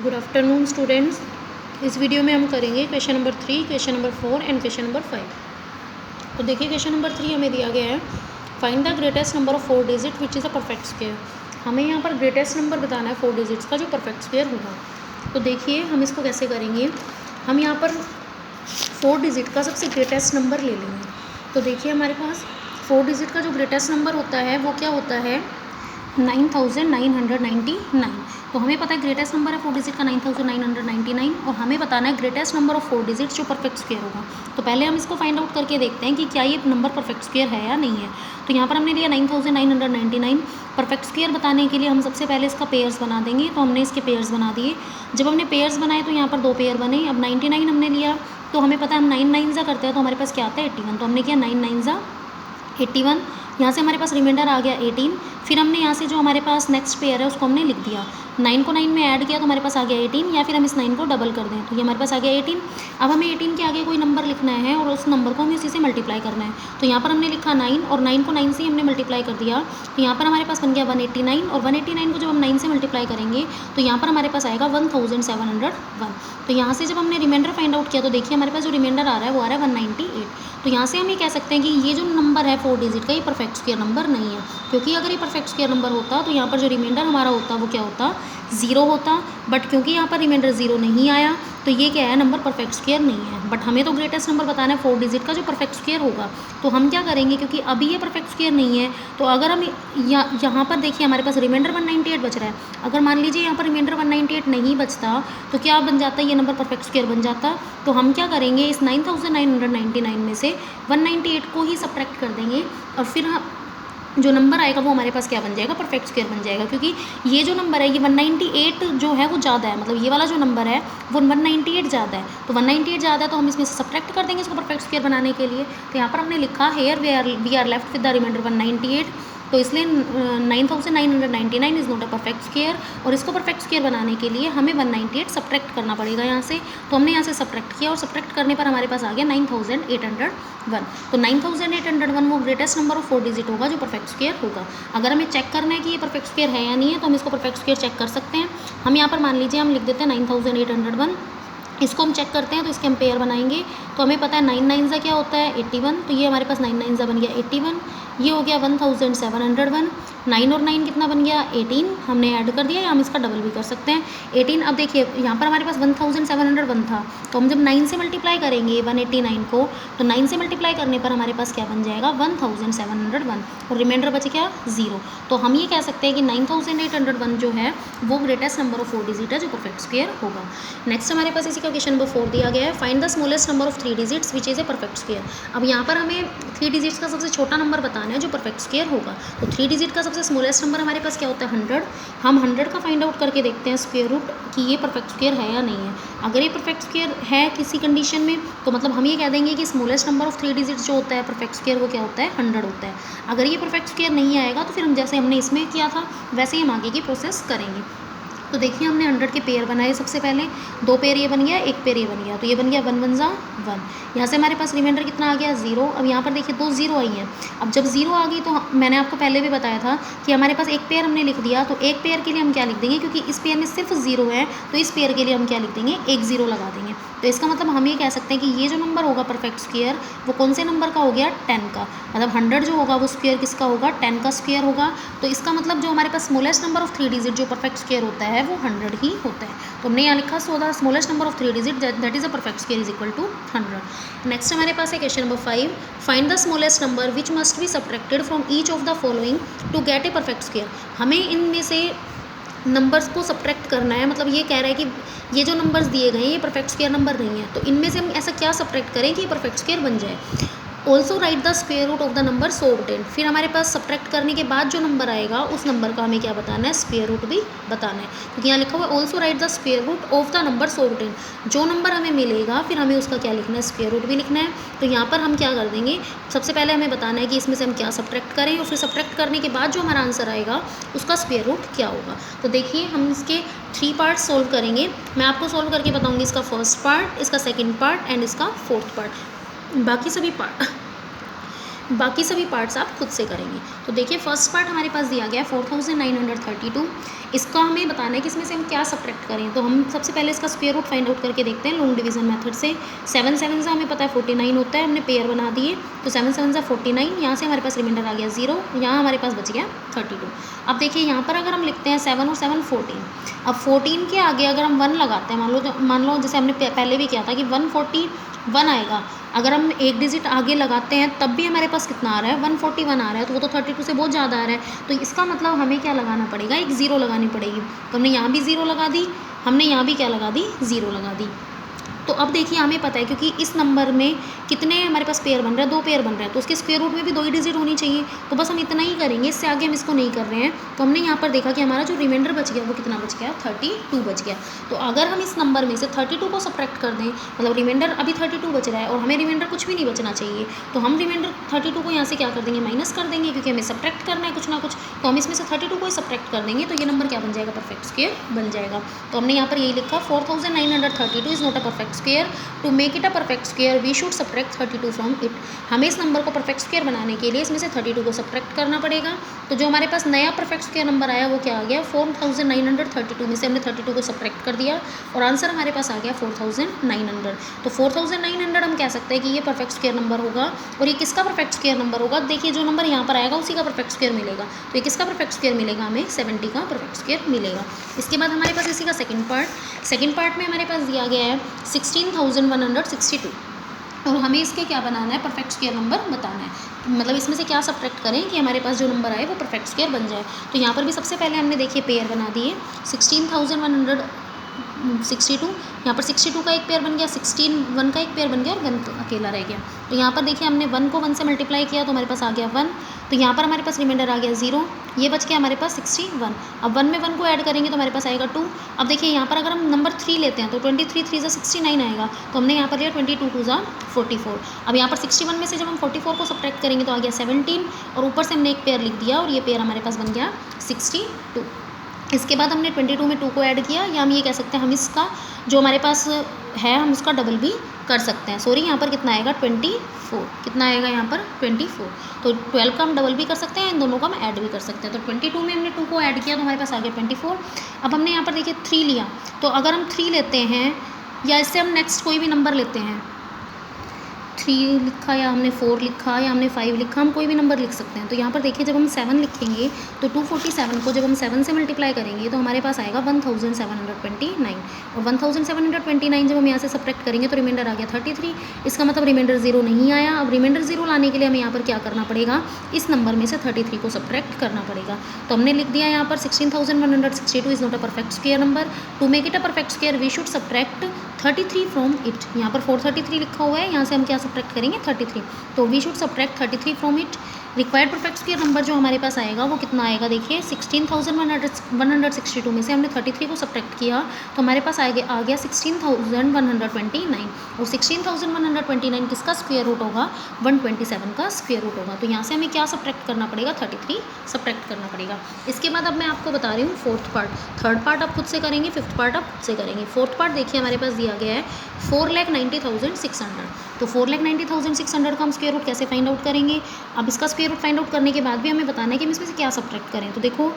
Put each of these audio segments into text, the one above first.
Good afternoon students. इस video में हम करेंगे question number 3, question number 4 and question number 5। तो देखिए क्वेश्चन नंबर 3 हमें दिया गया है, find the greatest number of 4 digit which is a perfect square. हमें यहाँ पर ग्रेटेस्ट नंबर बताना है 4 डिजिट्स का जो परफेक्ट स्क्वायर होगा। तो देखिए हम इसको कैसे करेंगे, हम यहाँ पर 4 डिजिट का सबसे ग्रेटेस्ट नंबर ले लेंगे। तो देखिए हमारे पास 4 डिजिट का जो ग्रेटेस्ट नंबर होता है वो क्या होता है, 9999। तो हमें पता है ग्रेटेस्ट नंबर है 4 डिजिट का 9999 और हमें बताना है ग्रेटेस्ट नंबर ऑफ 4 डिजिट जो परफेक्ट स्क्वायर होगा। तो पहले हम इसको फाइंड आउट करके देखते हैं कि क्या ये नंबर परफेक्ट स्क्वायर है या नहीं है। तो यहाँ पर हमने लिया 9999। परफेक्ट स्क्वायर बताने के लिए हम सबसे पहले इसका पेयर्स बना देंगे। तो हमने इसके पेयर्स बना दिए। जब हमने पेयर्स बनाए तो यहाँ पर 2 पेयर बने। अब 99 हमने लिया तो हमें पता है हम 9 9 करते हैं तो हमारे पास क्या आता है 81। तो हमने किया 9 9 81। यहाँ से हमारे पास रिमाइंडर आ गया 18। फिर हमने यहाँ से जो हमारे पास नेक्स्ट पेयर है उसको हमने लिख दिया। 9 को 9 में ऐड किया तो हमारे पास आ गया 18, या फिर हम इस 9 को डबल कर दें तो ये हमारे पास आ गया 18। अब हमें 18 के आगे कोई नंबर लिखना है और उस नंबर को हमें इसी से मल्टीप्लाई करना है। तो यहाँ पर हमने लिखा 9 और 9 को 9 से ही हमने मल्टीप्लाई कर दिया। तो यहाँ पर हमारे पास बन गया 189 और 189 को जब हम 9 से मल्टीप्लाई करेंगे तो यहाँ पर हमारे पास आएगा 1701। तो यहाँ से जब हमने रिमाइंडर फाइंड आउट किया तो देखिए हमारे पास जो रिमाइंडर आ रहा है वो आ रहा है 198। तो यहाँ से हम ये कह सकते हैं कि ये जो नंबर है 4 डिजिट का ये परफेक्ट स्क्वायर नंबर नहीं है, क्योंकि अगर ये परफेक्ट स्क्वायर नंबर होता तो यहाँ पर जो रिमाइंडर हमारा होता वो क्या होता, 0 होता। बट क्योंकि यहाँ पर रिमाइंडर 0 नहीं आया तो ये क्या है, नंबर परफेक्ट स्क्वायर नहीं है। बट हमें तो ग्रेटेस्ट नंबर बताना है 4 डिजिट का जो परफेक्ट स्क्वायर होगा। तो हम क्या करेंगे, क्योंकि अभी ये परफेक्ट स्क्वायर नहीं है तो अगर हम यहाँ पर देखिए हमारे पास रिमाइंडर 198 बच रहा है। अगर मान लीजिए यहाँ पर रिमाइंडर 198 नहीं बचता तो क्या बन जाता, ये नंबर परफेक्ट स्क्वायर बन जाता। तो हम क्या करेंगे, इस 9999 में से 198 को ही सब्ट्रैक्ट कर देंगे और फिर हम जो नंबर आएगा वो हमारे पास क्या बन जाएगा, परफेक्ट स्क्वायर बन जाएगा। क्योंकि ये जो नंबर है ये 198 जो है वो ज़्यादा है, मतलब ये वाला जो नंबर है वो 198 ज़्यादा है। तो 198 ज़्यादा है तो हम इसमें से सब्ट्रैक्ट कर देंगे इसको परफेक्ट स्क्वायर बनाने के लिए। तो यहाँ पर हमने लिखा here we are left with the reminder 198। तो इसलिए 9999 is not a perfect square और इसको परफेक्ट स्क्वायर बनाने के लिए हमें 198 सब्ट्रैक्ट करना पड़ेगा यहाँ से। तो हमने यहाँ से सब्ट्रैक्ट किया और सब्ट्रैक्ट करने पर हमारे पास आ गया 9801। तो 9801 वो ग्रेटेस्ट नंबर ऑफ 4 डिजिट होगा जो परफेक्ट स्क्वायर होगा। अगर हमें चेक करना है कि ये परफेक्ट स्क्वायर है या नहीं है तो हम इसको परफेक्ट स्क्वायर चेक कर सकते हैं। हम यहाँ पर मान लीजिए हम लिख देते हैं 9801, इसको हम चेक करते हैं तो इसके हम पेयर बनाएंगे। तो हमें पता है 9 9 क्या होता है 81। तो ये हमारे पास 9 9 बन गया 81। ये हो गया 1701। 9 और 9 कितना बन गया 18, हमने ऐड कर दिया या हम इसका डबल भी कर सकते हैं 18। अब देखिए यहाँ पर हमारे पास 1701 था तो हम जब 9 से मल्टीप्लाई करेंगे 189 को तो 9 से मल्टीप्लाई करने पर हमारे पास क्या बन जाएगा 1701 और रिमाइंडर बच गया 0। तो हम ये कह सकते हैं कि 9801 जो है वो ग्रेटेस्ट नंबर ऑफ 4 डिजिट है जो परफेक्ट स्क्वायर होगा। नेक्स्ट हमारे पास इसी का क्वेश्चन नंबर 4 दिया गया है, find the smallest number of 3 digits which is a perfect square. अब यहाँ पर हमें 3 डिजिट्स का सबसे छोटा नंबर बताना है जो परफेक्ट स्क्वायर होगा। तो 3 डिजिट का सबसे स्मॉलेस्ट नंबर हमारे पास क्या होता है 100। हम 100 का फाइंड आउट करके देखते हैं स्क्वायर रूट कि ये परफेक्ट स्क्वायर है या नहीं है। अगर ये परफेक्ट स्क्वायर है किसी कंडीशन में तो मतलब हम ये कह देंगे कि स्मॉलेस्ट नंबर ऑफ 3 डिजिट जो होता है परफेक्ट स्क्वायर वो क्या होता है 100 होता है। अगर ये परफेक्ट स्क्वायर नहीं आएगा तो फिर हम जैसे हमने इसमें किया था वैसे ही हम आगे की प्रोसेस करेंगे। तो देखिए हमने 100 के पेयर बनाए, सबसे पहले 2 पेयर ये बन गया, 1 पेयर ये बन गया। तो ये बन गया 1 1 जा 1। यहाँ से हमारे पास रिमाइंडर कितना आ गया 0। अब यहाँ पर देखिए 2 0 आई हैं। अब जब 0 आ गई तो मैंने आपको पहले भी बताया था कि हमारे पास 1 पेयर हमने लिख दिया। तो 1 पेयर के लिए हम क्या लिख देंगे, क्योंकि इस पेयर में सिर्फ 0 है तो इस पेयर के लिए हम क्या लिख देंगे 1 0 लगा देंगे। तो इसका मतलब हम ये कह सकते हैं कि ये जो नंबर होगा परफेक्ट स्क्वायर वो कौन से नंबर का हो गया 10 का। मतलब 100 जो होगा वो स्क्वायर किसका होगा 10 का स्क्वायर होगा। तो इसका मतलब जो हमारे पास स्मॉलेस्ट नंबर ऑफ 3 डिजिट जो परफेक्ट स्क्वायर होता है वो 100 ही होता है। तो हमने यहाँ लिखा so the smallest number of 3 digit that is a perfect square is equal to 100। Next हमारे पास है question number 5, find the smallest number which must be subtracted from each of the following to get a perfect square. हमें इनमें से numbers को subtract करना है। मतलब ये कह रहा है कि ये जो नंबर्स दिए गए हैं ये परफेक्ट स्क्वायर नंबर नहीं है, तो इनमें से हम ऐसा क्या सब्ट्रैक्ट करें कि ये परफेक्ट स्क्वायर बन जाए। Also write the square root of the number so obtained. फिर हमारे पास सब्ट्रैक्ट करने के बाद जो नंबर आएगा उस नंबर का हमें क्या बताना है, स्क्वायर रूट भी बताना है। क्योंकि यहाँ लिखा हुआ है also write the square root of the number so obtained. जो नंबर हमें मिलेगा फिर हमें उसका क्या लिखना है, स्क्वायर रूट भी लिखना है। तो यहाँ पर हम क्या कर देंगे, सबसे पहले हमें बताना है कि इसमें से हम क्या सब्ट्रैक्ट करें और फिर सब्ट्रैक्ट करने के बाद जो हमारा आंसर आएगा उसका स्क्वायर रूट क्या होगा। तो देखिए हम इसके 3 पार्ट सोल्व करेंगे। मैं आपको सोल्व करके बताऊँगी इसका फर्स्ट पार्ट, इसका सेकेंड पार्ट एंड इसका फोर्थ पार्ट, बाकी सभी पार्ट। बाकी सभी पार्ट्स आप खुद से करेंगे। तो देखिए फर्स्ट पार्ट हमारे पास दिया गया है 4932। इसका हमें बताना है कि इसमें से हम क्या सब्ट्रैक्ट करें। तो हम सबसे पहले इसका स्क्वायर रूट फाइंड आउट करके देखते हैं लॉन्ग डिवीजन मेथड से। 7 7 से हमें पता है 49 होता है, हमने पेयर बना दिए तो 7 7 से 49, यहाँ से हमारे पास रिमाइंडर आ गया 0, यहाँ हमारे पास बच गया 32। अब देखिए यहाँ पर अगर हम लिखते हैं 7 और 7 14। अब 14 के आगे अगर हम 1 लगाते हैं, मान लो जैसे हमने पहले भी किया था कि 141 आएगा, अगर हम एक डिजिट आगे लगाते हैं तब भी हमारे पास कितना आ रहा है 141 आ रहा है, तो वो तो 32 से बहुत ज़्यादा आ रहा है। तो इसका मतलब हमें क्या लगाना पड़ेगा, एक ज़ीरो लगानी पड़ेगी। तो हमने यहाँ भी ज़ीरो लगा दी, हमने यहाँ भी क्या लगा दी, ज़ीरो लगा दी। तो अब देखिए हमें पता है क्योंकि इस नंबर में कितने हमारे पास पेयर बन रहे हैं, 2 पेयर बन रहे हैं, तो उसके स्क्वायर रूट में भी 2 ही डिजिट होनी चाहिए। तो बस हम इतना ही करेंगे, इससे आगे हम इसको नहीं कर रहे हैं। तो हमने यहाँ पर देखा कि हमारा जो रिमाइंडर बच गया वो कितना बच गया, 32 बच गया। तो अगर हम इस नंबर में से 32 को सब्ट्रैक्ट कर दें, मतलब रिमाइंडर अभी 32 बच रहा है और हमें रिमाइंडर कुछ भी नहीं बचना चाहिए, तो हम रिमाइंडर 32 को यहाँ से क्या कर देंगे, माइनस कर देंगे, क्योंकि हमें सब्ट्रैक्ट करना है कुछ ना कुछ। तो हम इसमें से 32 को ही सब्ट्रैक्ट कर देंगे, तो ये नंबर क्या बन जाएगा, परफेक्ट स्क्वायर बन जाएगा। तो हमने यहाँ पर यही लिखा 4932 is not a perfect square. To make it a perfect square we should subtract 32 from it. हमें इस नंबर को परफेक्ट स्क्वायर बनाने के लिए इसमें से 32 को सब्ट्रैक्ट करना पड़ेगा। तो जो हमारे पास नया परफेक्ट स्क्वायर नंबर आया वो क्या आ गया, 4932 में से हमने 32 को सब्ट्रैक्ट कर दिया और आंसर हमारे पास आ गया 4900। तो 4900 हम कह सकते हैं कि ये परफेक्ट स्क्वायर नंबर होगा। और ये किसका परफेक्ट स्क्वायर नंबर होगा, देखिए जो नंबर यहाँ पर आएगा उसी का परफेक्ट स्क्वायर मिलेगा। तो ये किसका परफेक्ट स्क्वायर मिलेगा, हमें 70 का परफेक्ट स्क्वायर मिलेगा। इसके बाद हमारे पास इसी का सेकंड पार्ट में हमारे पास दिया गया है 16162 और हमें इसके क्या बनाना है, परफेक्ट स्क्वायर नंबर बताना है। मतलब इसमें से क्या सब्ट्रैक्ट करें कि हमारे पास जो नंबर आए वो परफेक्ट स्क्वायर बन जाए। तो यहाँ पर भी सबसे पहले हमने देखिए पेयर बना दिए 16162, यहाँ पर 62 का एक पेयर बन गया, 16 1 का एक पेयर बन गया और 1 तो अकेला रह गया। तो यहाँ पर देखिए हमने 1 को 1 से मल्टीप्लाई किया तो हमारे पास आ गया 1। तो यहाँ पर हमारे पास रिमाइंडर आ गया 0, ये बच गया हमारे पास 61। अब 1 में 1 को ऐड करेंगे तो हमारे पास आएगा 2। अब देखिए यहाँ पर अगर हम नंबर 3 लेते हैं तो 23 3 = 69 आएगा। तो हमने यहाँ पर लिया 22 2 = 44। अब यहाँ पर 61 में से जब हम 44 को सब्ट्रैक्ट करेंगे तो आ गया 17 और ऊपर से हमने एक पेयर लिख दिया और ये पेयर हमारे पास बन गया 62। इसके बाद हमने 22 में 2 को ऐड किया, या हम ये कह सकते हैं हम इसका जो हमारे पास है हम उसका डबल भी कर सकते हैं। सॉरी, यहाँ पर कितना आएगा 24, कितना आएगा यहाँ पर 24। तो 12 का हम डबल भी कर सकते हैं, इन दोनों का हम ऐड भी कर सकते हैं। तो 22 में हमने 2 को ऐड किया तो हमारे पास आ गया 24। अब हमने यहाँ पर देखिए 3 लिया, तो अगर हम 3 लेते हैं या इससे हम नेक्स्ट कोई भी नंबर लेते हैं, 3 लिखा या हमने 4 लिखा या हमने 5 लिखा, हम कोई भी नंबर लिख सकते हैं। तो यहाँ पर देखिए जब हम 7 लिखेंगे तो 247 को जब हम 7 से मल्टीप्लाई करेंगे तो हमारे पास आएगा 1729 और 1729 जब हम यहाँ से सब्ट्रैक्ट करेंगे तो रिमाइंडर आ गया 33। इसका मतलब रिमाइंडर 0 नहीं आया। अब रिमाइंडर 0 लाने के लिए हमें यहाँ पर क्या करना पड़ेगा, इस नंबर में से 33 को सब्ट्रैक्ट करना पड़ेगा। तो हमने लिख दिया यहाँ पर 16162 is not a perfect square number. To make it a perfect square we should subtract 33 from it. यहाँ पर 433 लिखा हुआ है, यहाँ से हम क्या सब्ट्रैक्ट करेंगे 33। तो we should subtract 33 from it. Required perfect square number जो हमारे पास आएगा वो कितना आएगा, देखिए 16162 में से हमने 33 को सब्ट्रैक्ट किया तो हमारे पास आ गया 16129 और 16129 किसका स्क्वायर रूट होगा, 127 का स्क्वायर रूट होगा। तो यहाँ से हमें क्या सब्ट्रैक्ट करना पड़ेगा, 33 सब्ट्रैक्ट करना पड़ेगा। इसके बाद अब मैं आपको बता रही हूँ फोर्थ पार्ट। थर्ड पार्ट आप खुद से करेंगे, फिफ्थ पार्ट आप खुद से करेंगे। फोर्थ पार्ट देखिए हमारे पास दिया गया है 4,90,600। तो 4,90,600 का हम स्क्वायर रूट कैसे फाइंड आउट करेंगे। अब इसका स्क्वायर रूट फाइंड आउट करने के बाद भी हमें बताना है कि हम इसमें से क्या सब्ट्रैक्ट करें। तो देखो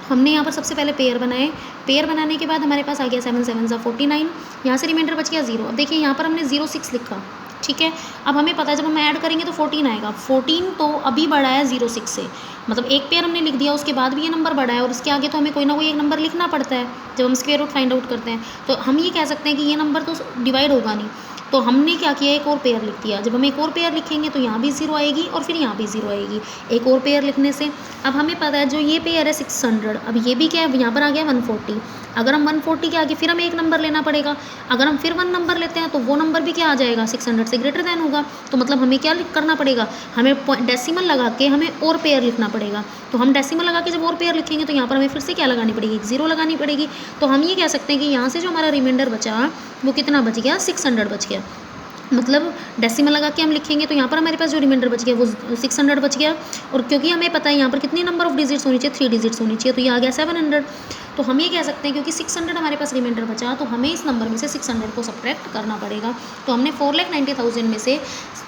हमने यहाँ पर सबसे पहले पेयर बनाए, पेयर बनाने के बाद हमारे पास आ गया 7 7 = 49, यहाँ से रिमाइंडर बच गया 0। अब देखिए यहाँ पर हमने 06 लिखा, ठीक है। अब हमें पता है जब हम ऐड करेंगे तो 14 आएगा। 14 तो अभी बढ़ा है 06 से, मतलब एक पेयर हमने लिख दिया, उसके बाद भी ये नंबर बढ़ा है और इसके आगे तो हमें कोई ना कोई एक नंबर लिखना पड़ता है जब हम स्क्वायर रूट फाइंड आउट करते हैं। तो हम ये कह सकते हैं कि ये नंबर तो डिवाइड होगा नहीं, तो हमने क्या किया, एक और पेयर लिख दिया। जब हम एक और पेयर लिखेंगे तो यहाँ भी 0 आएगी और फिर यहाँ भी 0 आएगी एक और पेयर लिखने से। अब हमें पता है जो ये पेयर है 600, अब ये भी क्या है, यहाँ पर आ गया 140। अगर हम 140 के आगे फिर हमें एक नंबर लेना पड़ेगा। अगर हम फिर 1 नंबर लेते हैं तो वो नंबर भी क्या आ जाएगा, 600 से ग्रेटर देन होगा। तो मतलब हमें क्या करना पड़ेगा, हमें डेसिमल लगा के हमें और पेयर लिखना पड़ेगा। तो हम डेसिमल लगा के जब और पेयर लिखेंगे तो यहाँ पर हमें फिर से क्या लगानी पड़ेगी, 0 लगानी पड़ेगी। तो हम ये कह सकते हैं कि यहाँ से जो हमारा रिमाइंडर बचा वो कितना बच गया, 600 बच गया। मतलब डेसिमल लगा के हम लिखेंगे तो यहाँ पर हमारे पास जो रिमाइंडर बच गया वो 600 बच गया। और क्योंकि हमें पता है यहाँ पर कितनी नंबर ऑफ डिजिट्स होनी चाहिए, 3 डिजिट्स होनी चाहिए, तो ये आ गया 700। तो हम ये कह सकते हैं क्योंकि 600 हमारे पास रिमाइंडर बचा, तो हमें इस नंबर में से 600 को सब्ट्रैक्ट करना पड़ेगा। तो हमने 4,90,000 में से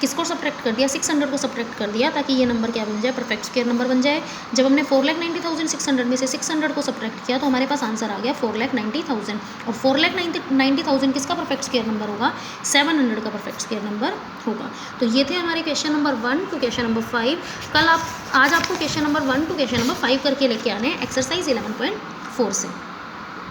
किसको सब्ट्रैक्ट कर दिया, 600 को सब्ट्रैक्ट कर दिया, ताकि ये नंबर क्या बन जाए, परफेक्ट स्क्वायर नंबर बन जाए। जब हमने 4,90,600 में से 600 को सब्ट्रैक्ट किया तो हमारे पास आंसर आ गया 4,90,000। और 4,90,000 किसका परफेक्ट स्क्वायर नंबर होगा, 700 का परफेक्ट स्क्वायर नंबर होगा। तो ये थे हमारे question number 1 to question number 5। आज आपको question number 1 to question number 5 करके लेके आने हैं एक्सरसाइज 11.4 से।